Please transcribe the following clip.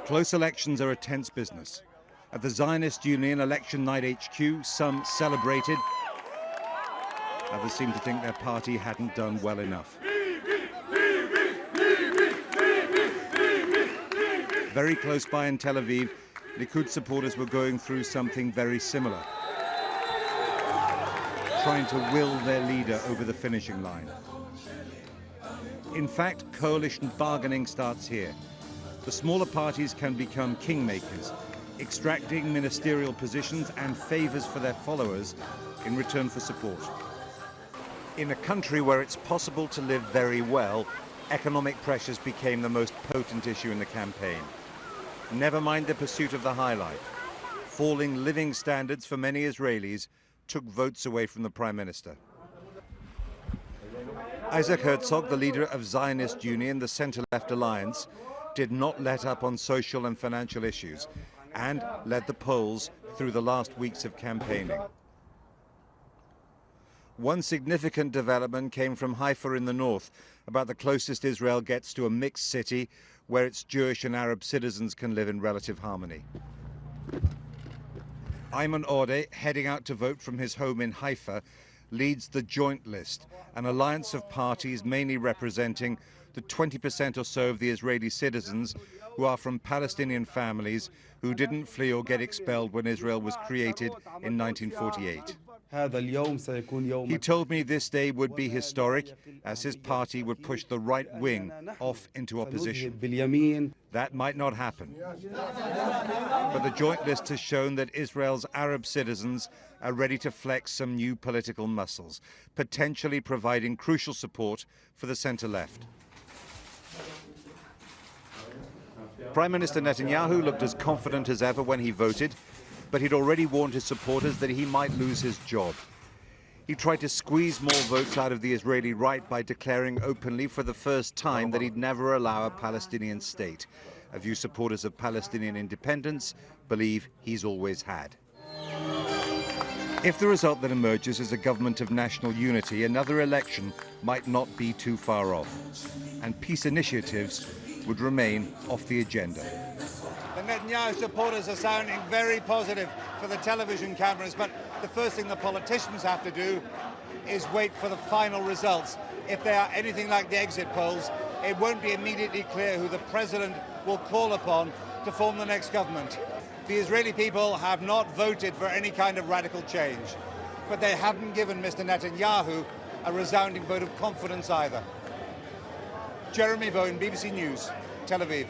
Close elections are a tense business. At the Zionist Union election night HQ, some celebrated. Others seemed to think their party hadn't done well enough. Very close by in Tel Aviv, Likud supporters were going through something very similar, trying to will their leader over the finishing line. In fact, coalition bargaining starts here. The smaller parties can become kingmakers, extracting ministerial positions and favors for their followers in return for support. In a country where it's possible to live very well, economic pressures became the most potent issue in the campaign. Never mind the pursuit of the high life. Falling living standards for many Israelis took votes away from the Prime Minister. Isaac Herzog, the leader of Zionist Union, the centre-left alliance, did not let up on social and financial issues and led the polls through the last weeks of campaigning. One significant development came from Haifa in the north, about the closest Israel gets to a mixed city where its Jewish and Arab citizens can live in relative harmony. Ayman Odeh, heading out to vote from his home in Haifa, leads the Joint List, an alliance of parties mainly representing the 20% or so of the Israeli citizens who are from Palestinian families who didn't flee or get expelled when Israel was created in 1948. He told me this day would be historic, as his party would push the right wing off into opposition. That might not happen. But the Joint List has shown that Israel's Arab citizens are ready to flex some new political muscles, potentially providing crucial support for the centre-left. Prime Minister Netanyahu looked as confident as ever when he voted, but he'd already warned his supporters that he might lose his job. He tried to squeeze more votes out of the Israeli right by declaring openly for the first time that he'd never allow a Palestinian state, a view supporters of Palestinian independence believe he's always had. If the result that emerges is a government of national unity, another election might not be too far off, and peace initiatives would remain off the agenda. The Netanyahu supporters are sounding very positive for the television cameras, but the first thing the politicians have to do is wait for the final results. If they are anything like the exit polls, it won't be immediately clear who the president will call upon to form the next government. The Israeli people have not voted for any kind of radical change, but they haven't given Mr. Netanyahu a resounding vote of confidence either. Jeremy Bowen, BBC News, Tel Aviv.